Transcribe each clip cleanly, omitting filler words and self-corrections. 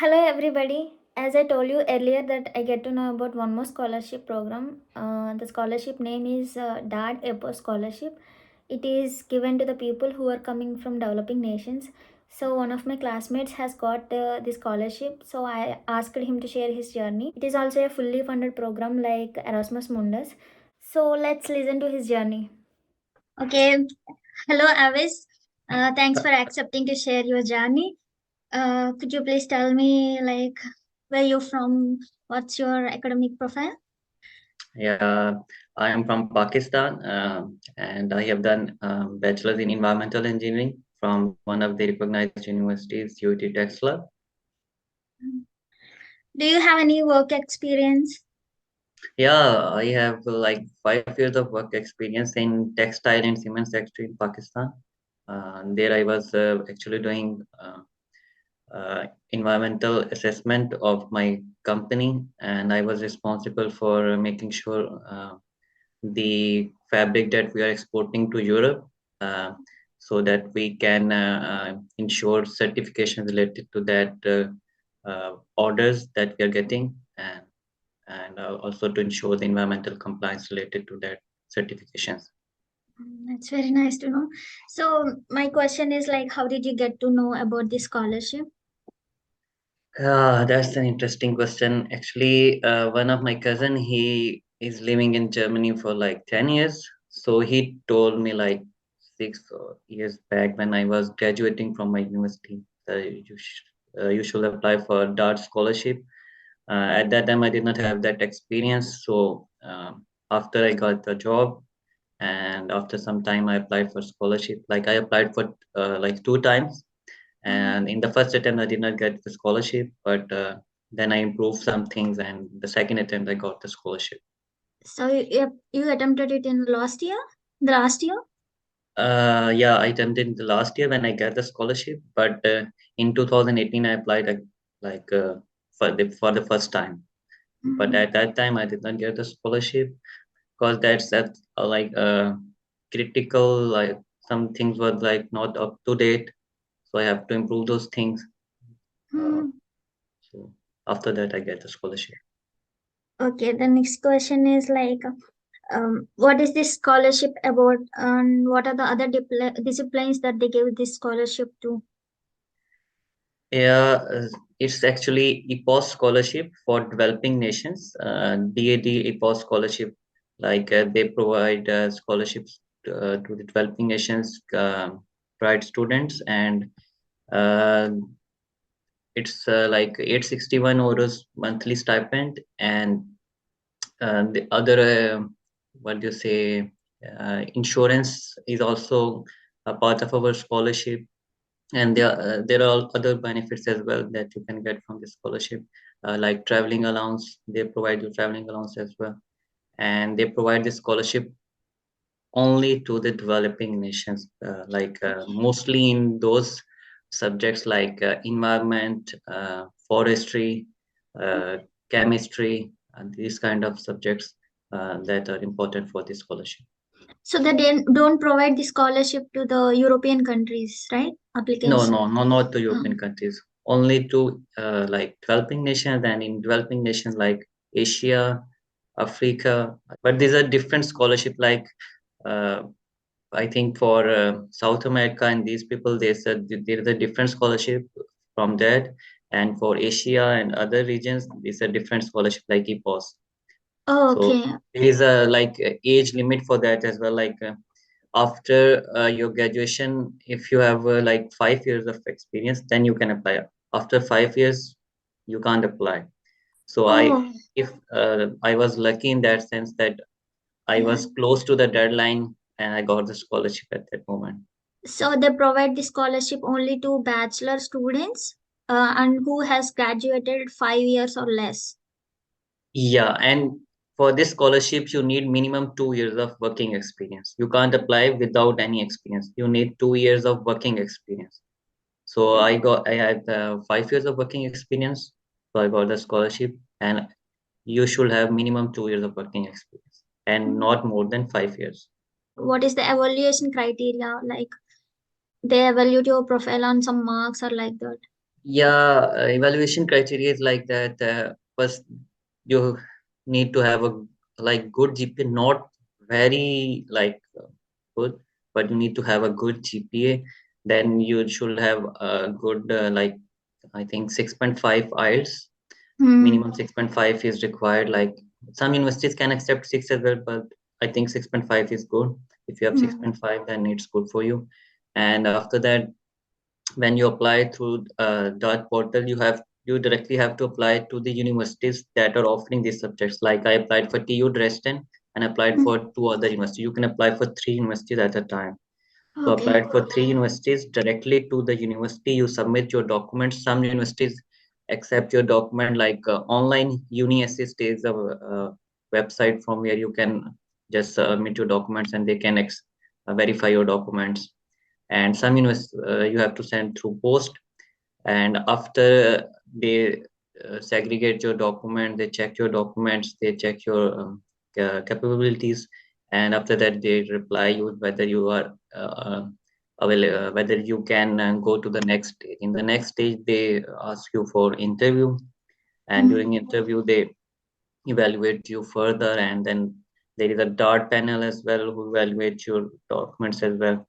Hello everybody. As I told you earlier that I get to know about one more scholarship program. The scholarship name is DAAD EPOS Scholarship. It is given to the people who are coming from developing nations. So one of my classmates has got the scholarship. So I asked him to share his journey. It is also a fully funded program like Erasmus Mundus. So let's listen to his journey. Okay. Hello, Avis. Thanks for accepting to share your journey. Could you please tell me like where you're from? What's your academic profile? Yeah, I am from Pakistan, and I have done bachelor's in environmental engineering from one of the recognized universities, UT Texla. Do you have any work experience? Yeah, I have like 5 years of work experience in textile and cement sector in Pakistan. There I was actually doing environmental assessment of my company, and I was responsible for making sure the fabric that we are exporting to Europe, uh, so that we can ensure certification related to that orders that we are getting, and also to ensure the environmental compliance related to that certifications. That's very nice to know. So my question is like, how did you get to know about this scholarship? That's an interesting question. Actually, one of my cousin, he is living in Germany for like 10 years. So he told me like 6 years back when I was graduating from my university, you should apply for DART scholarship. At that time, I did not have that experience. So after I got the job, and after some time, I applied for scholarship. Like I applied for like 2 times, and in the first attempt I did not get the scholarship, but then I improved some things, and the second attempt I got the scholarship. So you attempted it in last year? The last year? Yeah, I attempted in the last year when I got the scholarship, but in 2018 I applied for the first time, but Mhm. at that time I did not get the scholarship because that's like critical, like some things were like not up to date, so I have to improve those things. uh, Hmm. so after that I get the scholarship. Okay, the next question is like, what is this scholarship about, and what are the other disciplines that they give this scholarship to? Yeah, it's actually EPOS scholarship for developing nations. DAD EPOS scholarship, like they provide scholarships to the developing nations, private students, and uh, it's like 861 euros monthly stipend, and the other what do you say, insurance is also a part of our scholarship, and there are other benefits as well that you can get from the scholarship, like traveling allowance. They provide you traveling allowance as well, and they provide the scholarship only to the developing nations, mostly in those subjects like environment, forestry, uh, chemistry, and these kind of subjects that are important for the scholarship. So they don't provide the scholarship to the European countries, right? No, Applicants. no, no, not to Uh, European countries. Only to like developing nations, and in developing nations like Asia, Africa. But these are different scholarship. Like uh, I think for South America and these people, they said there is a different scholarship from that. And for Asia and other regions, these are different scholarship like EPOS. oh, So okay. there is a age limit for that as well. Like after your graduation, if you have like 5 years of experience, then you can apply. After 5 years, you can't apply. So Oh, if I was lucky in that sense that I yeah. was close to the deadline and I got the scholarship at that moment. So they provide the scholarship only to bachelor students, and who has graduated 5 years or less. Yeah, and for this scholarship, you need minimum 2 years of working experience. You can't apply without any experience. You need 2 years of working experience. So I had 5 years of working experience. So I got the scholarship, and you should have minimum 2 years of working experience and Mm. not more than 5 years. What is the evaluation criteria? Like they evaluate your profile on some marks or like that. Yeah, evaluation criteria is like that. First, you need to have a like good GPA, not very like good, but you need to have a good GPA. Then you should have a good like I think 6.5 IELTS. Hmm. Minimum 6.5 is required. Like some universities can accept 6 as well, but I think 6.5 is good. If you have Hmm. 6.5, then it's good for you. And after that, when you apply through DAAD portal, you directly have to apply to the universities that are offering these subjects. Like I applied for TU Dresden and applied Hmm. for two other universities. You can apply for three universities at a time. So Okay. applied for three universities directly to the university. You submit your documents. Some universities accept your document like online uni assist is a website from where you can just submit your documents and they can verify your documents. And some you have to send through post. And after they segregate your document, they check your documents, they check your capabilities, and after that they reply you whether you are whether you can go to the next stage. In the next stage they ask you for interview, and Hmm. during interview they evaluate you further, and then there is a DART panel as well who evaluates your documents as well.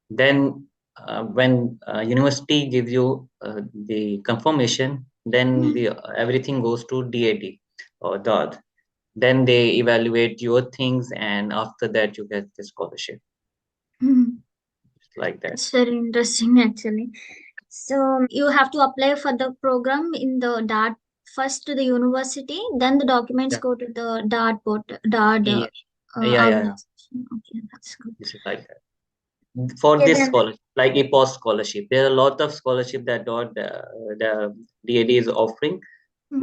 Then when university gives you the confirmation, then Hmm. the everything goes to DAD or DAD. Then they evaluate your things, and after that you get the scholarship. Hmm. It's like that. It's very interesting actually. So you have to apply for the program in the DART first to the university, then the documents Yeah. go to the DART port, DART Yeah. Yeah. organization. Okay, that's good. This is like that. For Okay, this then. scholarship, like EPOS scholarship, there are a lot of scholarship that the DAD is offering.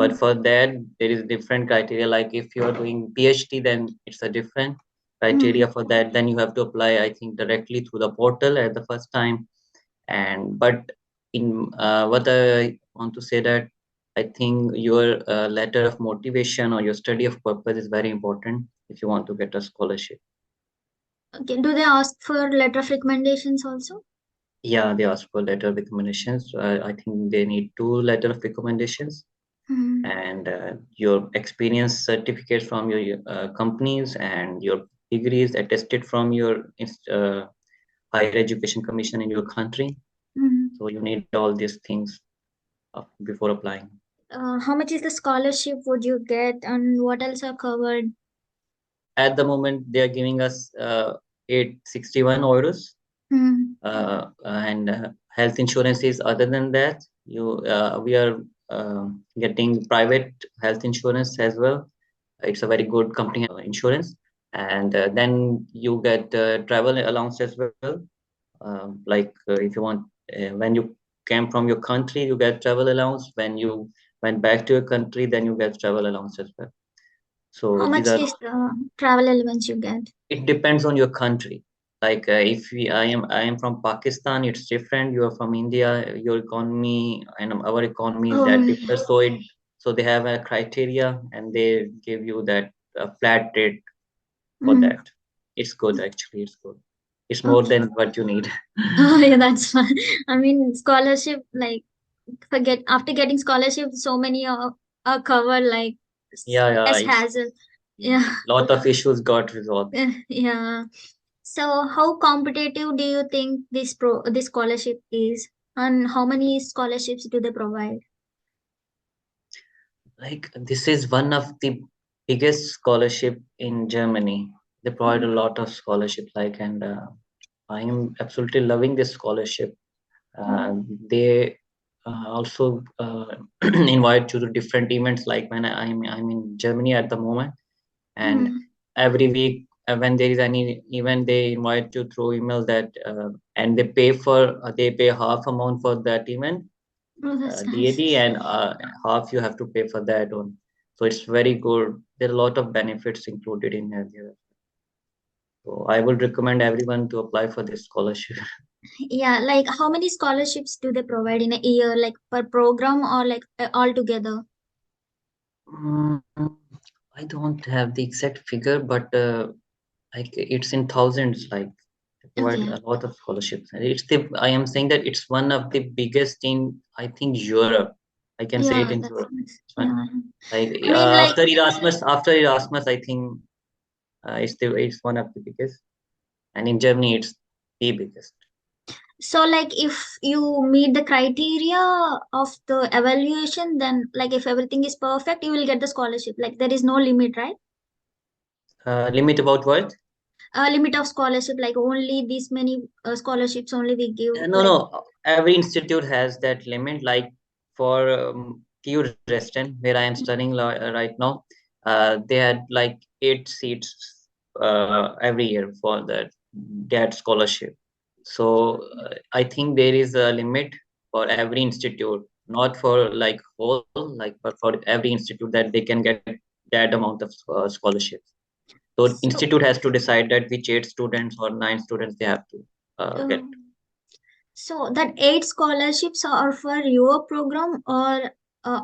But Hmm. for that, there is different criteria. Like if you are doing PhD, then it's a different Hmm. criteria for that. Then you have to apply, I think, directly through the portal at the first time. And but in what I want to say that I think your letter of motivation or your study of purpose is very important if you want to get a scholarship. Okay, do they ask for letter of recommendations also? Yeah, they ask for letter of recommendations. I think they need two letter of recommendations Hmm. and your experience certificates from your companies and your degrees attested from your higher education commission in your country. Hmm. So you need all these things before applying. How much is the scholarship would you get, and what else are covered? At the moment, they are giving us 861 euros, Hmm. and health insurance is other than that. We are getting private health insurance as well. It's a very good company insurance, and then you get travel allowance as well. Like if you want, when you came from your country, you get travel allowance. When you went back to your country, then you get travel allowance as well. So How these much are, is the travel allowance you get? it depends on your country. Like I am from Pakistan, it's different. You are from India, your economy and our economy is Oh, that different. So they have a criteria and they give you that flat rate for mm. that. It's good actually. It's good. It's more Okay. than what you need. Oh, yeah, that's fine. I mean, scholarship, like, forget after getting scholarship, so many are covered, like, Yeah, yeah. less It's hassle. Yeah, lot of issues got resolved. yeah. So, how competitive do you think this scholarship is, and how many scholarships do they provide? Like this is one of the biggest scholarship in Germany. They provide a Mm. lot of scholarship. Like, and I am absolutely loving this scholarship. Mm. Uh, they also invite you to different events. Like when I'm in Germany at the moment, and Mm. every week when there is any event, they invite you through email that and they pay half amount for that event, Oh, that's nice. DAD, and half you have to pay for that one. So it's very good. There are a lot of benefits included in here. So I would recommend everyone to apply for this scholarship. Yeah, like how many scholarships do they provide in a year, like per program or like all together? Mm, I don't have the exact figure, but like it's in thousands. Like provide Okay. a lot of scholarships. And I am saying that it's one of the biggest in, I think, Europe. I can say it Yeah, in that's Europe. nice. It's one, Yeah. like I mean, like, after Erasmus, I think it's one of the biggest, and in Germany, it's the biggest. so like if you meet the criteria of the evaluation, then like if everything is perfect, you will get the scholarship. Like there is no limit, right? Limit about what? Limit of scholarship, like only this many scholarships only we give. No, Like, no. Every institute has that limit. Like for TU Dresden, where I am studying right now, they had like 8 seats every year for the DAAD scholarship. So I think there is a limit for every institute, not for like whole, like but for every institute that they can get that amount of scholarships. So so, institute has to decide that which 8 students or 9 students they have to get. um, so that 8 scholarships are for your program or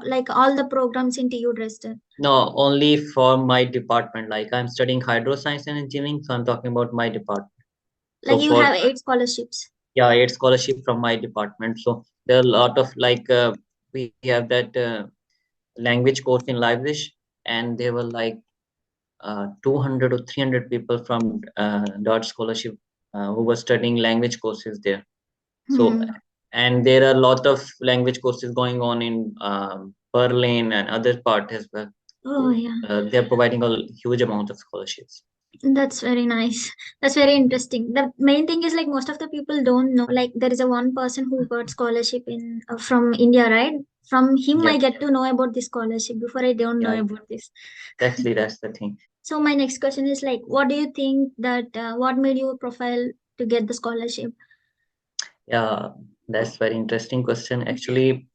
like all the programs in TU Dresden? No, only for my department. Like I'm studying hydroscience and engineering, so I'm talking about my department. Like So you for have 8 scholarships. yeah, 8 scholarship from my department. So there are a lot of like we have that language course in Leipzig, and there were like 200 or 300 people from DAAD scholarship who were studying language courses there. So Hmm. and there are a lot of language courses going on in Berlin and other part as well. Oh So yeah. they're providing a huge amount of scholarships. That's very nice. That's very interesting. The main thing is like most of the people don't know. Like there is a one person who got scholarship in from India, right? From him, I Yep. get to know about this scholarship. Before I don't know Yeah, about this. exactly. That's the thing. So my next question is like, what do you think that what made you profile to get the scholarship? Yeah, that's very interesting question. Actually,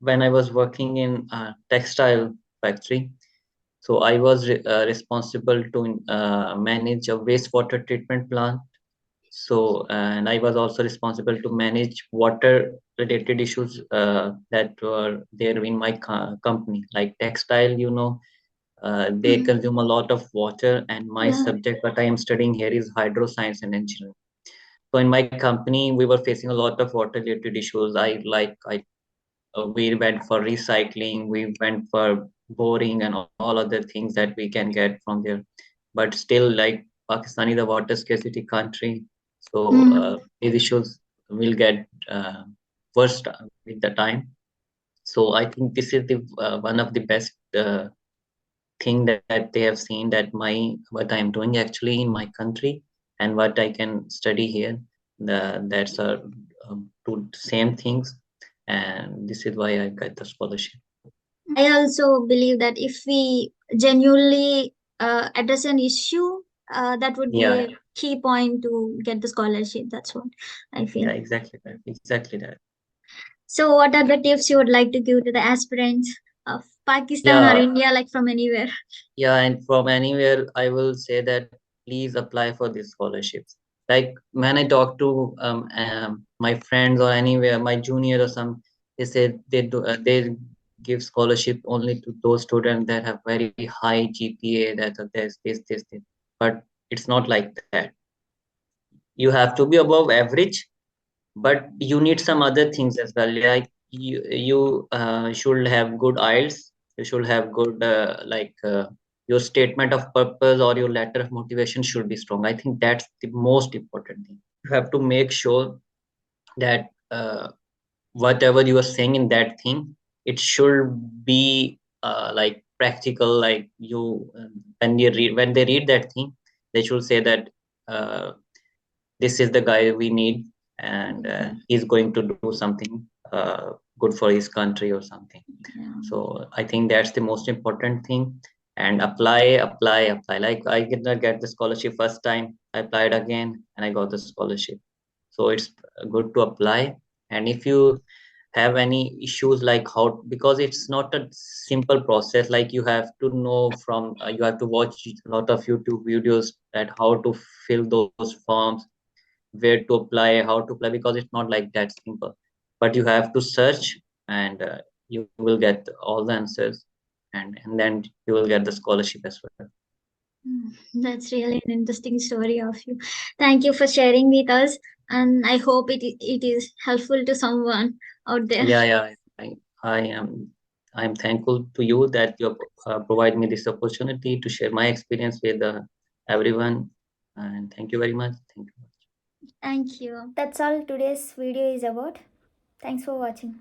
when I was working in a textile factory, so I was responsible to manage a wastewater treatment plant. So, and I was also responsible to manage water related issues that were there in my company, like textile, they Mhm. consume a lot of water, and my Yeah. subject, what I am studying here, is hydroscience and engineering. So in my company, we were facing a lot of water related issues. We went for recycling, we went for boring and all other things that we can get from there. But still, like Pakistan is a water scarcity country, so Mm. these issues will get worse with the time. So I think this is the one of the best thing that they have seen that my what I'm doing actually in my country and what I can study here. That's two same things, and this is why I got the scholarship. I also believe that if we genuinely address an issue, that would be Yeah, a key point to get the scholarship. That's what I feel. yeah, exactly that, exactly that. So, what are the tips you would like to give to the aspirants of Pakistan or Yeah, India, like from anywhere? yeah, and from anywhere, I will say that please apply for these scholarships. Like when I talk to my friends or anywhere, my junior or some, they say they give scholarship only to those students that have very high GPA, that there's this. But it's not like that. You have to be above average, but you need some other things as well. Like you should have good IELTS. You should have good your statement of purpose or your letter of motivation should be strong. I think that's the most important thing. You have to make sure that whatever you are saying in that thing, it should be like practical. Like when they read that thing, they should say that. This is the guy we need, and he's going to do something good for his country or something. Yeah. So I think that's the most important thing. And apply. Like I did not get the scholarship first time, I applied again and I got the scholarship. So it's good to apply. And if you have any issues, like how, because it's not a simple process, like you have to know from you have to watch a lot of YouTube videos that how to fill those forms, where to apply, how to apply, because it's not like that simple. But you have to search, and you will get all the answers, and then you will get the scholarship as well. That's really an interesting story of you. Thank you for sharing with us, and I hope it is helpful to someone out there. Yeah, yeah. I am I'm thankful to you that you provide me this opportunity to share my experience with everyone. And thank you very much. Thank you. Thank you. That's all today's video is about. Thanks for watching.